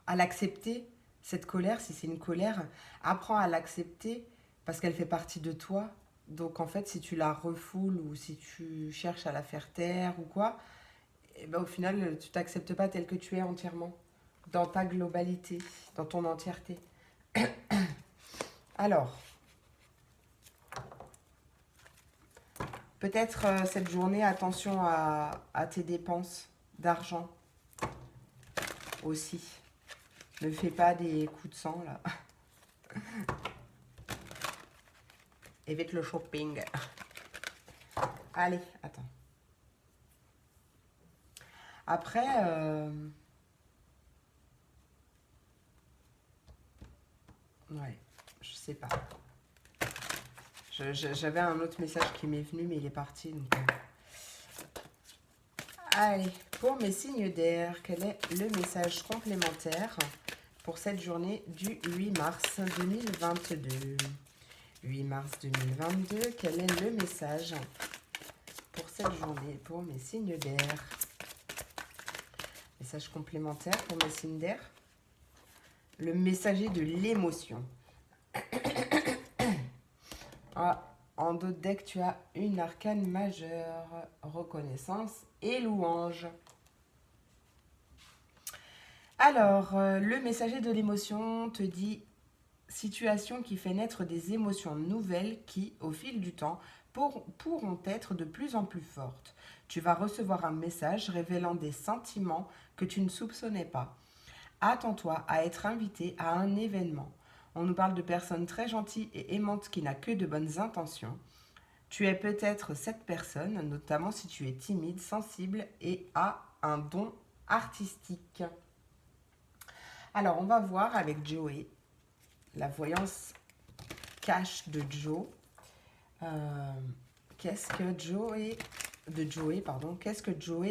à l'accepter, cette colère, si c'est une colère, apprends à l'accepter parce qu'elle fait partie de toi. Donc en fait, si tu la refoules ou si tu cherches à la faire taire ou quoi, eh ben, au final, tu t'acceptes pas tel que tu es entièrement, dans ta globalité, dans ton entièreté. Alors, peut-être cette journée, attention à tes dépenses d'argent aussi. Ne fais pas des coups de sang là. Évite le shopping. Allez, attends. Après, ouais, je sais pas. J'avais un autre message qui m'est venu, mais il est parti. Donc, allez, pour mes signes d'air, quel est le message complémentaire pour cette journée du 8 mars 2022 ? 8 mars 2022, quel est le message pour cette journée pour mes signes d'air ? Message complémentaire pour mes signes d'air. Le messager de l'émotion. En dos de deck, tu as une arcane majeure, reconnaissance et louange. Alors, le messager de l'émotion te dit situation qui fait naître des émotions nouvelles qui, au fil du temps, pourront être de plus en plus fortes. Tu vas recevoir un message révélant des sentiments que tu ne soupçonnais pas. Attends-toi à être invité à un événement. On nous parle de personnes très gentilles et aimantes qui n'ont que de bonnes intentions. Tu es peut-être cette personne, notamment si tu es timide, sensible et as un don artistique. Alors, on va voir avec Joey, la voyance cash de Joe. Qu'est-ce que Joey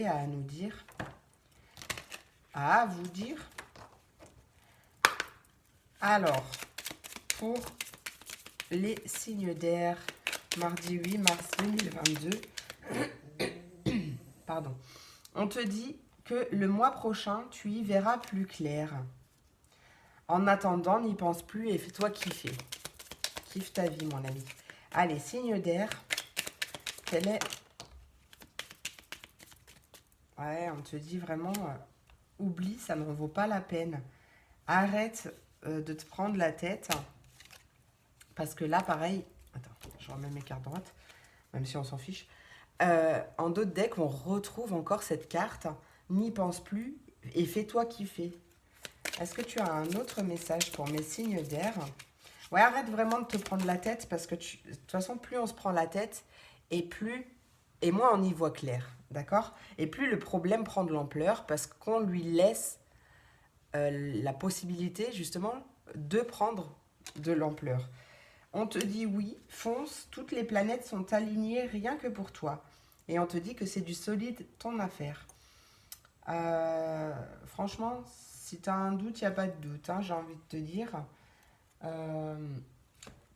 a à nous dire, à vous dire? Alors, pour les signes d'air, mardi 8 mars 2022, pardon, on te dit que le mois prochain, tu y verras plus clair. En attendant, n'y pense plus et fais-toi kiffer. Kiffe ta vie, mon ami. Allez, signe d'air. Quel est... Ouais, on te dit vraiment, oublie, ça ne vaut pas la peine. Arrête de te prendre la tête. Parce que là, pareil... Attends, je remets mes cartes droites, même si on s'en fiche. En d'autres decks, on retrouve encore cette carte. N'y pense plus et fais-toi kiffer. Est-ce que tu as un autre message pour mes signes d'air? Ouais, arrête vraiment de te prendre la tête parce que de toute façon, plus on se prend la tête et moins on y voit clair, d'accord? Et plus le problème prend de l'ampleur parce qu'on lui laisse la possibilité justement de prendre de l'ampleur. On te dit oui, fonce, toutes les planètes sont alignées rien que pour toi. Et on te dit que c'est du solide ton affaire. Franchement, si tu as un doute, il n'y a pas de doute, hein, j'ai envie de te dire.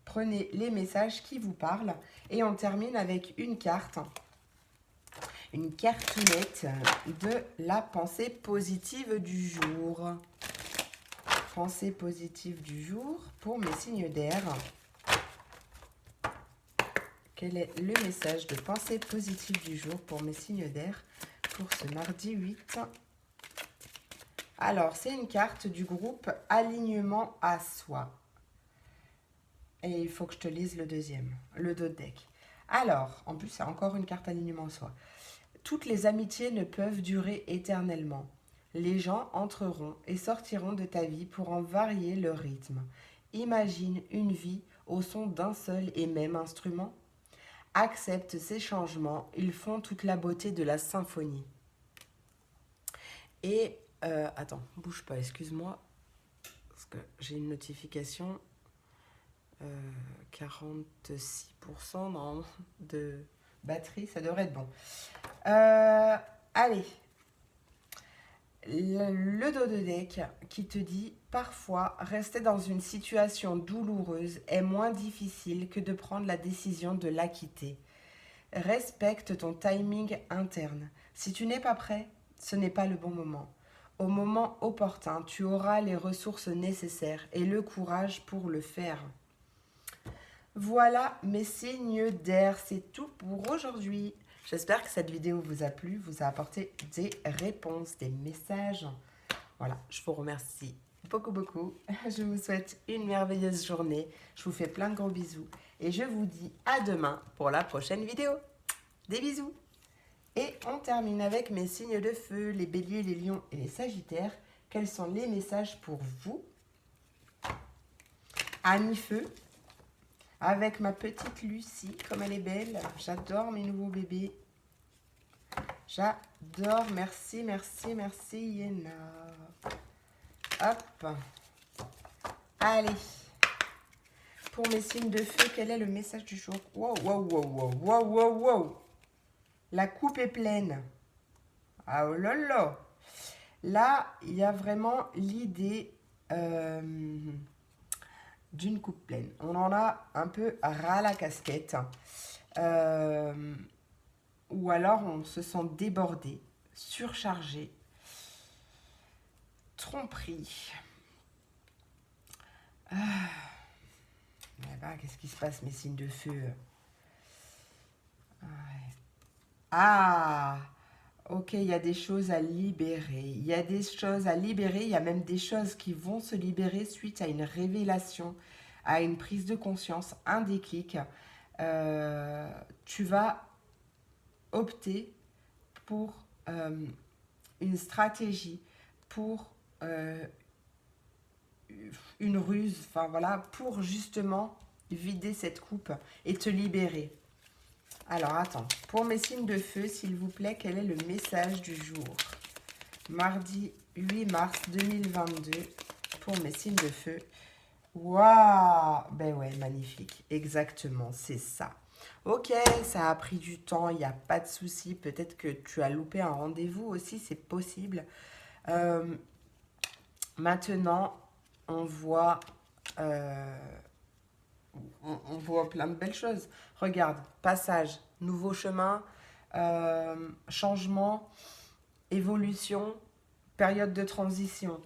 Prenez les messages qui vous parlent. Et on termine avec une carte. Une cartounette de la pensée positive du jour. Pensée positive du jour pour mes signes d'air. Quel est le message de pensée positive du jour pour mes signes d'air pour ce mardi 8? Alors, c'est une carte du groupe Alignement à soi. Et il faut que je te lise le deuxième, le dos de deck. Alors, en plus, c'est encore une carte alignement en soi. Toutes les amitiés ne peuvent durer éternellement. Les gens entreront et sortiront de ta vie pour en varier le rythme. Imagine une vie au son d'un seul et même instrument. Accepte ces changements, ils font toute la beauté de la symphonie. Et, attends, bouge pas, excuse-moi, parce que j'ai une notification. 46% de batterie, ça devrait être bon. Allez, le dos de deck qui te dit parfois rester dans une situation douloureuse est moins difficile que de prendre la décision de la quitter. Respecte ton timing interne. Si tu n'es pas prêt, ce n'est pas le bon moment. Au moment opportun, tu auras les ressources nécessaires et le courage pour le faire. Voilà mes signes d'air, c'est tout pour aujourd'hui. J'espère que cette vidéo vous a plu, vous a apporté des réponses, des messages. Voilà, je vous remercie beaucoup, beaucoup. Je vous souhaite une merveilleuse journée. Je vous fais plein de gros bisous. Et je vous dis à demain pour la prochaine vidéo. Des bisous. Et on termine avec mes signes de feu, les béliers, les lions et les sagittaires. Quels sont les messages pour vous? À mi-feu, avec ma petite Lucie, comme elle est belle. J'adore mes nouveaux bébés. J'adore. Merci, merci, merci, Yéna. Hop. Allez. Pour mes signes de feu, quel est le message du jour? Wow, wow, wow, wow, wow, wow, wow. La coupe est pleine. Ah oh là là. Là, il y a vraiment l'idée d'une coupe pleine. On en a un peu ras la casquette. Ou alors on se sent débordé, surchargé, tromperie. Qu'est-ce qui se passe, mes signes de feu? Ah, ok, il y a des choses à libérer. Il y a des choses à libérer. Il y a même des choses qui vont se libérer suite à une révélation, à une prise de conscience, un déclic. Tu vas opter pour une stratégie, pour une ruse, enfin voilà, pour justement vider cette coupe et te libérer. Alors, attends. Pour mes signes de feu, s'il vous plaît, quel est le message du jour? Mardi 8 mars 2022, pour mes signes de feu. Waouh! Ben ouais, magnifique. Exactement, c'est ça. Ok, ça a pris du temps, il n'y a pas de souci. Peut-être que tu as loupé un rendez-vous aussi, c'est possible. Maintenant, on voit plein de belles choses. Regarde, passage, nouveau chemin, changement, évolution, période de transition.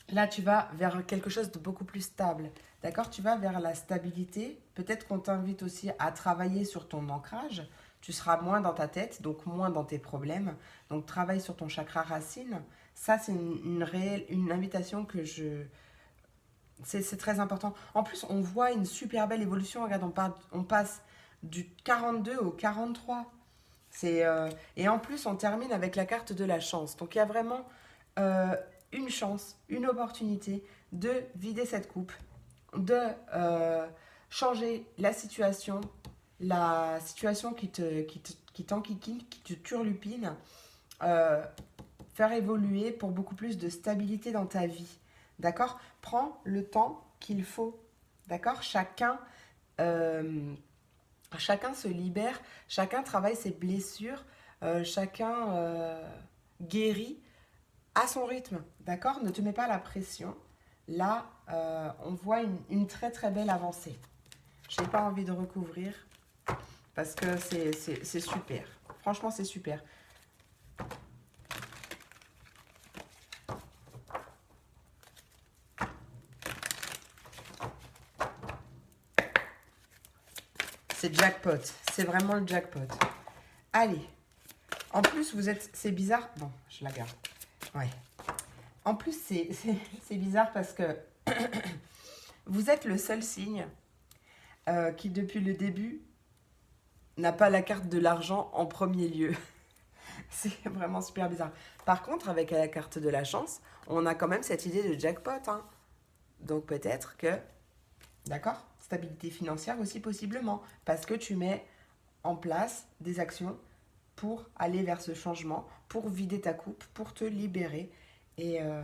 Là, tu vas vers quelque chose de beaucoup plus stable. D'accord? Tu vas vers la stabilité. Peut-être qu'on t'invite aussi à travailler sur ton ancrage. Tu seras moins dans ta tête, donc moins dans tes problèmes. Donc, travaille sur ton chakra racine. Ça, c'est une invitation que je... C'est très important. En plus, on voit une super belle évolution. Regarde, on passe du 42 au 43. Et en plus, on termine avec la carte de la chance. Donc, il y a vraiment une chance, une opportunité de vider cette coupe, de changer la situation qui t'enquiquine, qui te turlupine, faire évoluer pour beaucoup plus de stabilité dans ta vie. D'accord? Prends le temps qu'il faut. D'accord? Chacun se libère, chacun travaille ses blessures, chacun guérit à son rythme. D'accord? Ne te mets pas la pression. Là, on voit une très très belle avancée. Je n'ai pas envie de recouvrir parce que c'est super. Franchement, c'est super. C'est jackpot. C'est vraiment le jackpot. Allez. En plus, c'est bizarre. Bon, je la garde. Ouais. En plus, c'est bizarre parce que Vous êtes le seul signe qui, depuis le début, n'a pas la carte de l'argent en premier lieu. C'est vraiment super bizarre. Par contre, avec la carte de la chance, on a quand même cette idée de jackpot, hein. Donc peut-être que, d'accord, stabilité financière aussi possiblement, parce que tu mets en place des actions pour aller vers ce changement, pour vider ta coupe, pour te libérer. Et, euh,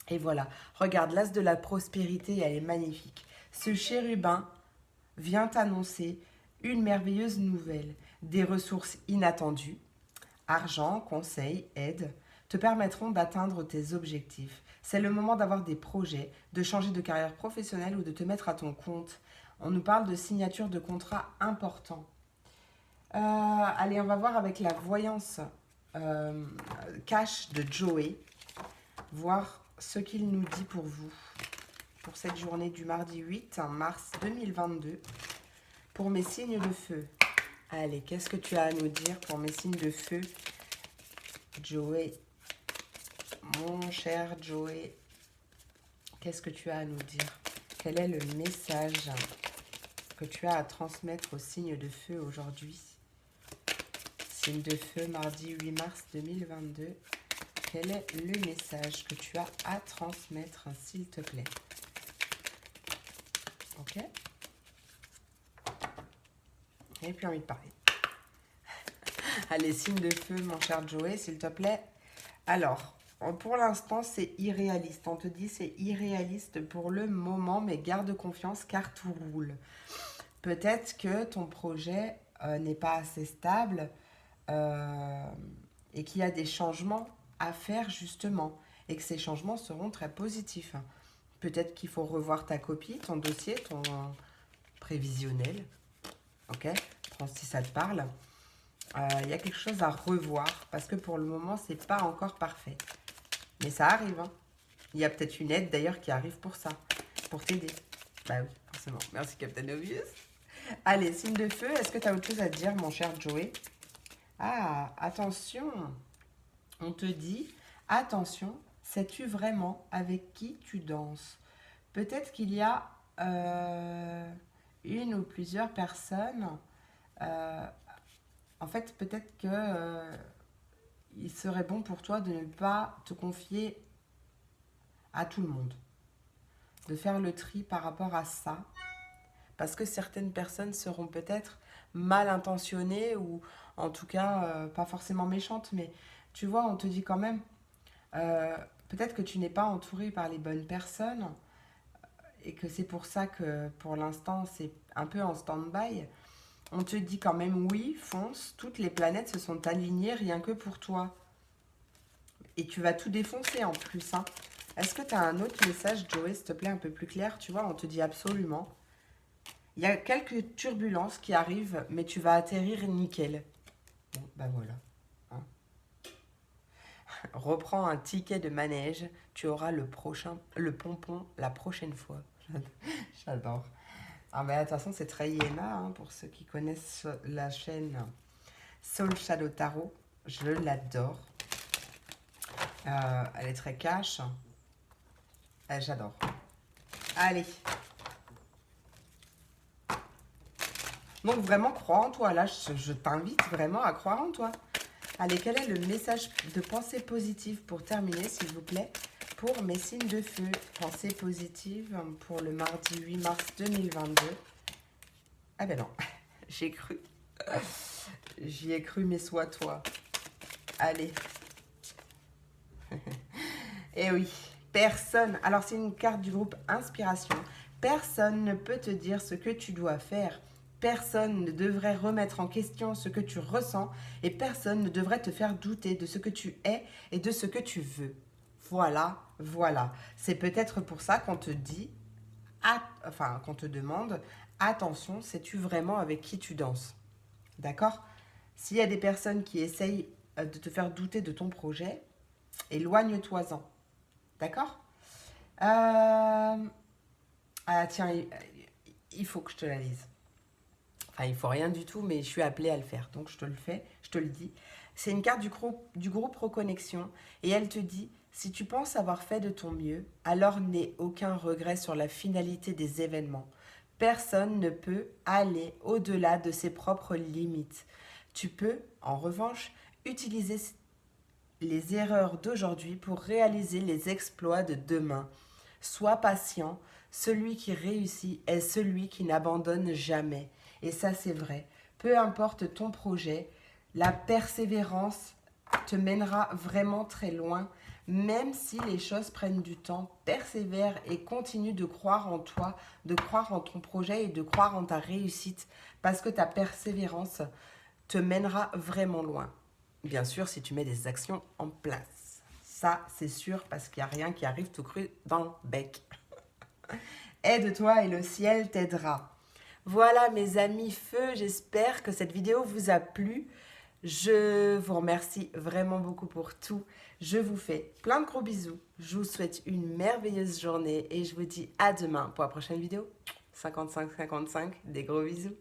et voilà. Regarde, l'as de la prospérité, elle est magnifique. Ce chérubin vient annoncer une merveilleuse nouvelle, des ressources inattendues, argent, conseils, aide, te permettront d'atteindre tes objectifs. C'est le moment d'avoir des projets, de changer de carrière professionnelle ou de te mettre à ton compte. On nous parle de signature de contrats importants. Allez, on va voir avec la voyance euh, cash de Joey, voir ce qu'il nous dit pour vous, pour cette journée du mardi 8 mars 2022, pour mes signes de feu. Allez, qu'est-ce que tu as à nous dire pour mes signes de feu, Joey? Mon cher Joey, qu'est-ce que tu as à nous dire? Quel est le message que tu as à transmettre aux signes de feu aujourd'hui? Signe de feu, mardi 8 mars 2022. Quel est le message que tu as à transmettre, s'il te plaît? Ok? Et puis envie de parler. Allez, signe de feu, mon cher Joey, s'il te plaît. Alors, pour l'instant, c'est irréaliste. On te dit c'est irréaliste pour le moment, mais garde confiance car tout roule. Peut-être que ton projet n'est pas assez stable et qu'il y a des changements à faire justement et que ces changements seront très positifs. Peut-être qu'il faut revoir ta copie, ton dossier, ton prévisionnel. Ok? Prends si ça te parle. Il y a quelque chose à revoir parce que pour le moment, c'est pas encore parfait. Mais ça arrive, hein. Il y a peut-être une aide d'ailleurs qui arrive pour ça, pour t'aider. Bah oui, forcément. Merci Captain Obvious. Allez, signe de feu, est-ce que tu as autre chose à dire, mon cher Joey? Ah, attention. On te dit, attention, sais-tu vraiment avec qui tu danses? Peut-être qu'il y a une ou plusieurs personnes. euh, En fait, peut-être que il serait bon pour toi de ne pas te confier à tout le monde, de faire le tri par rapport à ça, parce que certaines personnes seront peut-être mal intentionnées ou en tout cas pas forcément méchantes, mais tu vois, on te dit quand même, peut-être que tu n'es pas entouré par les bonnes personnes et que c'est pour ça que pour l'instant c'est un peu en stand-by. On te dit quand même oui, fonce, toutes les planètes se sont alignées rien que pour toi. Et tu vas tout défoncer en plus, hein. Est-ce que tu as un autre message, Joey, s'il te plaît, un peu plus clair? Tu vois, on te dit absolument. Il y a quelques turbulences qui arrivent, mais tu vas atterrir nickel. Bon, ben voilà. Hein. Reprends un ticket de manège, tu auras le pompon la prochaine fois. J'adore. Ah mais de toute façon, c'est très Iéna, hein, pour ceux qui connaissent la chaîne Soul Shadow Tarot. Je l'adore. Elle est très cash. J'adore. Allez. Donc vraiment, crois en toi. Là, je t'invite vraiment à croire en toi. Allez, quel est le message de pensée positive pour terminer, s'il vous plaît, pour mes signes de feu? Pensée positive pour le mardi 8 mars 2022. Ah ben non, j'ai cru. J'y ai cru, mais soit toi. Allez. Eh oui, personne. Alors, c'est une carte du groupe Inspiration. Personne ne peut te dire ce que tu dois faire. Personne ne devrait remettre en question ce que tu ressens et personne ne devrait te faire douter de ce que tu es et de ce que tu veux. Voilà, voilà. C'est peut-être pour ça qu'on te dit, enfin, qu'on te demande, attention, sais-tu vraiment avec qui tu danses? D'accord? S'il y a des personnes qui essayent de te faire douter de ton projet, éloigne-toi-en. D'accord? Ah tiens, il faut que je te la lise. Enfin, il faut rien du tout, mais je suis appelée à le faire. Donc, je te le fais, je te le dis. C'est une carte du groupe Reconnexion. Et elle te dit, Si tu penses avoir fait de ton mieux, alors n'aie aucun regret sur la finalité des événements. Personne ne peut aller au-delà de ses propres limites. Tu peux, en revanche, utiliser les erreurs d'aujourd'hui pour réaliser les exploits de demain. Sois patient, celui qui réussit est celui qui n'abandonne jamais. Et ça, c'est vrai. Peu importe ton projet, la persévérance te mènera vraiment très loin. Même si les choses prennent du temps, persévère et continue de croire en toi, de croire en ton projet et de croire en ta réussite parce que ta persévérance te mènera vraiment loin. Bien sûr, si tu mets des actions en place. Ça, c'est sûr parce qu'il n'y a rien qui arrive tout cru dans le bec. Aide-toi et le ciel t'aidera. Voilà mes amis feu, j'espère que cette vidéo vous a plu. Je vous remercie vraiment beaucoup pour tout. Je vous fais plein de gros bisous. Je vous souhaite une merveilleuse journée et je vous dis à demain pour la prochaine vidéo. 55-55, des gros bisous.